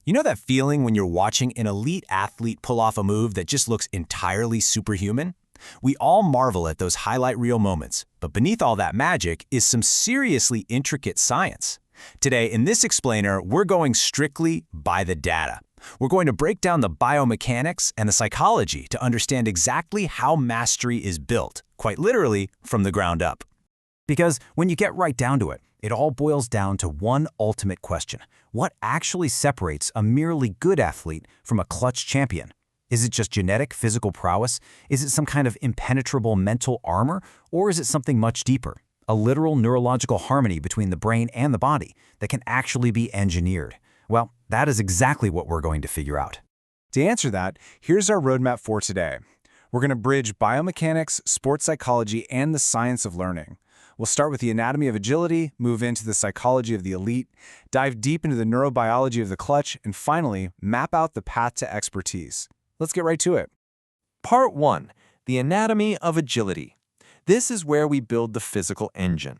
You know that feeling when you're watching an elite athlete pull off a move that just looks entirely superhuman? We all marvel at those highlight reel moments, but beneath all that magic is some seriously intricate science. Today, in this explainer, we're going strictly by the data. We're going to break down the biomechanics and the psychology to understand exactly how mastery is built, quite literally, from the ground up. Because when you get right down to it, it all boils down to one ultimate question. What actually separates a merely good athlete from a clutch champion? Is it just genetic physical prowess? Is it some kind of impenetrable mental armor? Or is it something much deeper? A literal neurological harmony between the brain and the body that can actually be engineered? Well, that is exactly what we're going to figure out. To answer that, here's our roadmap for today. We're going to bridge biomechanics, sports psychology, and the science of learning. We'll start with the anatomy of agility, move into the psychology of the elite, dive deep into the neurobiology of the clutch, and finally, map out the path to expertise. Let's get right to it. Part 1. The anatomy of agility. This is where we build the physical engine.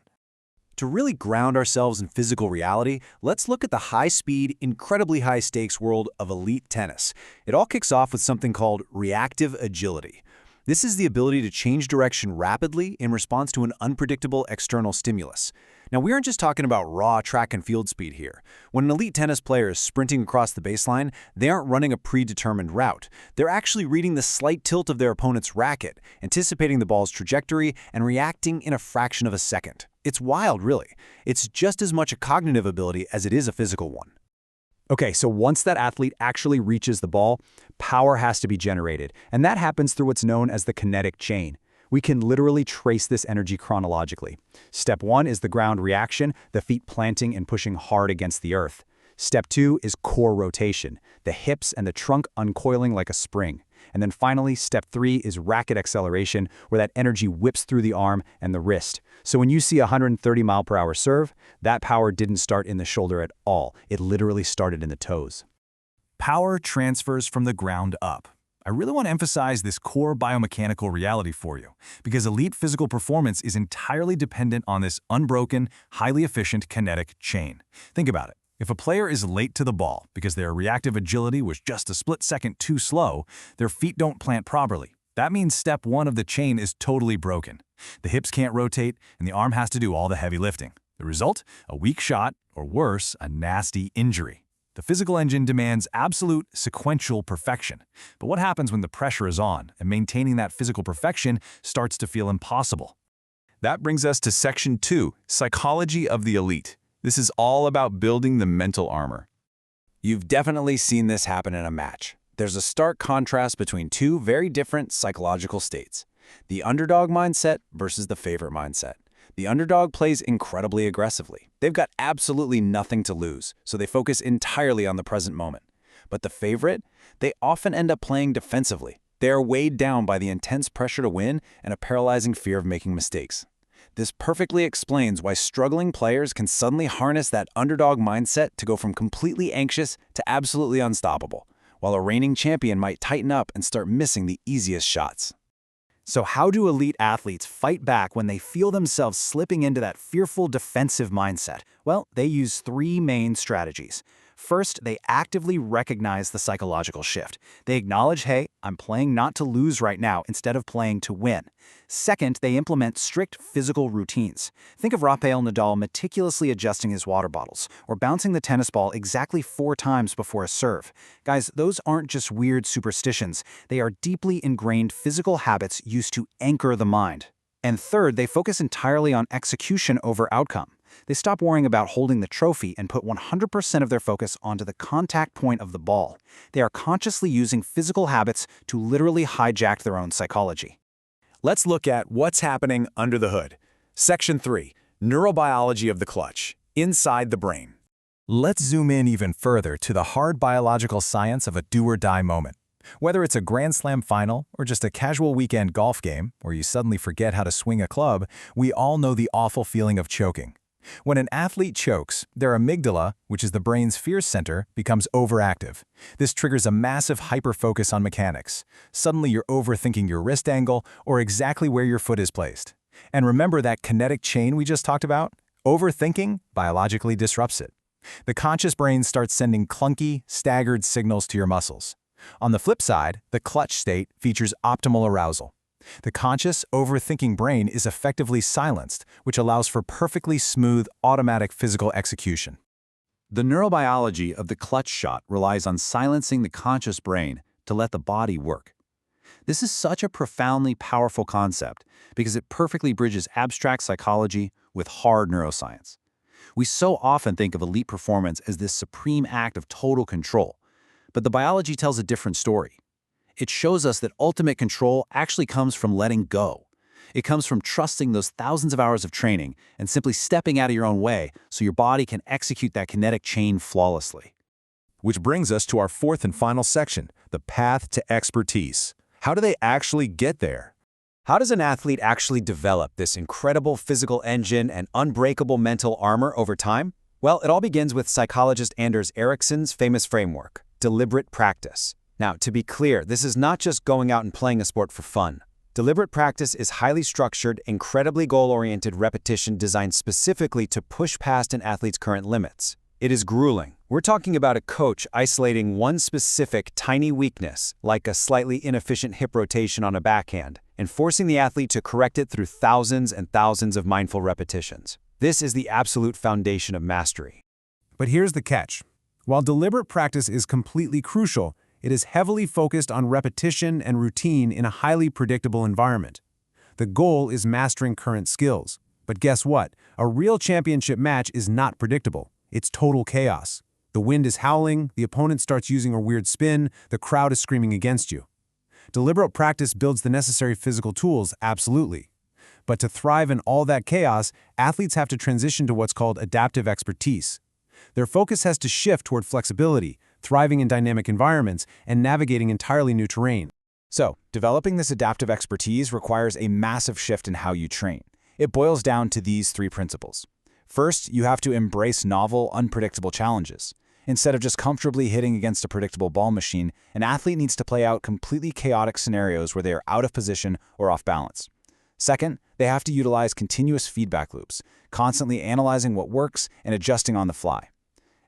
To really ground ourselves in physical reality, let's look at the high-speed, incredibly high-stakes world of elite tennis. It all kicks off with something called reactive agility. This is the ability to change direction rapidly in response to an unpredictable external stimulus. Now, we aren't just talking about raw track and field speed here. When an elite tennis player is sprinting across the baseline, they aren't running a predetermined route. They're actually reading the slight tilt of their opponent's racket, anticipating the ball's trajectory, and reacting in a fraction of a second. It's wild, really. It's just as much a cognitive ability as it is a physical one. Okay, so once that athlete actually reaches the ball, power has to be generated, and that happens through what's known as the kinetic chain. We can literally trace this energy chronologically. Step 1 is the ground reaction, the feet planting and pushing hard against the earth. Step 2 is core rotation, the hips and the trunk uncoiling like a spring. And then finally, step 3 is racket acceleration, where that energy whips through the arm and the wrist. So when you see a 130-mile-per-hour serve, that power didn't start in the shoulder at all. It literally started in the toes. Power transfers from the ground up. I really want to emphasize this core biomechanical reality for you, because elite physical performance is entirely dependent on this unbroken, highly efficient kinetic chain. Think about it. If a player is late to the ball because their reactive agility was just a split second too slow, their feet don't plant properly. That means step 1 of the chain is totally broken. The hips can't rotate, and the arm has to do all the heavy lifting. The result? A weak shot, or worse, a nasty injury. The physical engine demands absolute sequential perfection. But what happens when the pressure is on, and maintaining that physical perfection starts to feel impossible? That brings us to Section 2, Psychology of the Elite. This is all about building the mental armor. You've definitely seen this happen in a match. There's a stark contrast between two very different psychological states. The underdog mindset versus the favorite mindset. The underdog plays incredibly aggressively. They've got absolutely nothing to lose, so they focus entirely on the present moment. But the favorite? They often end up playing defensively. They are weighed down by the intense pressure to win and a paralyzing fear of making mistakes. This perfectly explains why struggling players can suddenly harness that underdog mindset to go from completely anxious to absolutely unstoppable, while a reigning champion might tighten up and start missing the easiest shots. So how do elite athletes fight back when they feel themselves slipping into that fearful defensive mindset? Well, they use 3 main strategies. First, they actively recognize the psychological shift. They acknowledge, hey, I'm playing not to lose right now instead of playing to win. Second, they implement strict physical routines. Think of Rafael Nadal meticulously adjusting his water bottles or bouncing the tennis ball exactly 4 times before a serve. Guys, those aren't just weird superstitions. They are deeply ingrained physical habits used to anchor the mind. And third, they focus entirely on execution over outcome. They stop worrying about holding the trophy and put 100% of their focus onto the contact point of the ball. They are consciously using physical habits to literally hijack their own psychology. Let's look at what's happening under the hood. Section 3, Neurobiology of the Clutch, inside the brain. Let's zoom in even further to the hard biological science of a do-or-die moment. Whether it's a Grand Slam final or just a casual weekend golf game where you suddenly forget how to swing a club, we all know the awful feeling of choking. When an athlete chokes, their amygdala, which is the brain's fear center, becomes overactive. This triggers a massive hyperfocus on mechanics. Suddenly you're overthinking your wrist angle or exactly where your foot is placed. And remember that kinetic chain we just talked about? Overthinking biologically disrupts it. The conscious brain starts sending clunky, staggered signals to your muscles. On the flip side, the clutch state features optimal arousal. The conscious, overthinking brain is effectively silenced, which allows for perfectly smooth, automatic physical execution. The neurobiology of the clutch shot relies on silencing the conscious brain to let the body work. This is such a profoundly powerful concept because it perfectly bridges abstract psychology with hard neuroscience. We so often think of elite performance as this supreme act of total control, but the biology tells a different story. It shows us that ultimate control actually comes from letting go. It comes from trusting those thousands of hours of training and simply stepping out of your own way so your body can execute that kinetic chain flawlessly. Which brings us to our fourth and final section, the path to expertise. How do they actually get there? How does an athlete actually develop this incredible physical engine and unbreakable mental armor over time? Well, it all begins with psychologist Anders Ericsson's famous framework, deliberate practice. Now, to be clear, this is not just going out and playing a sport for fun. Deliberate practice is highly structured, incredibly goal-oriented repetition designed specifically to push past an athlete's current limits. It is grueling. We're talking about a coach isolating one specific tiny weakness, like a slightly inefficient hip rotation on a backhand, and forcing the athlete to correct it through thousands and thousands of mindful repetitions. This is the absolute foundation of mastery. But here's the catch. While deliberate practice is completely crucial, it is heavily focused on repetition and routine in a highly predictable environment. The goal is mastering current skills. But guess what? A real championship match is not predictable. It's total chaos. The wind is howling, the opponent starts using a weird spin, the crowd is screaming against you. Deliberate practice builds the necessary physical tools, absolutely. But to thrive in all that chaos, athletes have to transition to what's called adaptive expertise. Their focus has to shift toward flexibility, thriving in dynamic environments, and navigating entirely new terrain. So, developing this adaptive expertise requires a massive shift in how you train. It boils down to these three principles. First, you have to embrace novel, unpredictable challenges. Instead of just comfortably hitting against a predictable ball machine, an athlete needs to play out completely chaotic scenarios where they are out of position or off balance. Second, they have to utilize continuous feedback loops, constantly analyzing what works and adjusting on the fly.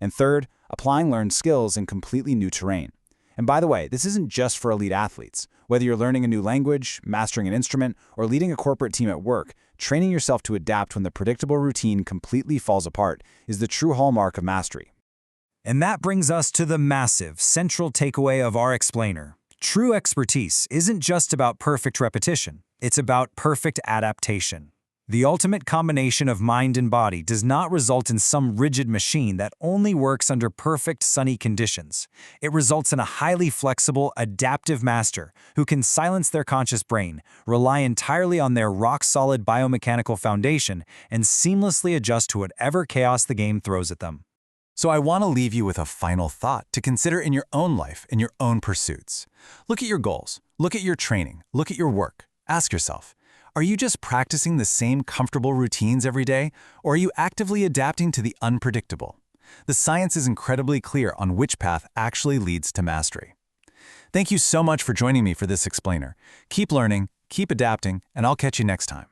And third, applying learned skills in completely new terrain. And by the way, this isn't just for elite athletes. Whether you're learning a new language, mastering an instrument, or leading a corporate team at work, training yourself to adapt when the predictable routine completely falls apart is the true hallmark of mastery. And that brings us to the massive, central takeaway of our explainer. True expertise isn't just about perfect repetition. It's about perfect adaptation. The ultimate combination of mind and body does not result in some rigid machine that only works under perfect sunny conditions. It results in a highly flexible, adaptive master who can silence their conscious brain, rely entirely on their rock-solid biomechanical foundation, and seamlessly adjust to whatever chaos the game throws at them. So I want to leave you with a final thought to consider in your own life and your own pursuits. Look at your goals. Look at your training. Look at your work. Ask yourself, are you just practicing the same comfortable routines every day, or are you actively adapting to the unpredictable? The science is incredibly clear on which path actually leads to mastery. Thank you so much for joining me for this explainer. Keep learning, keep adapting, and I'll catch you next time.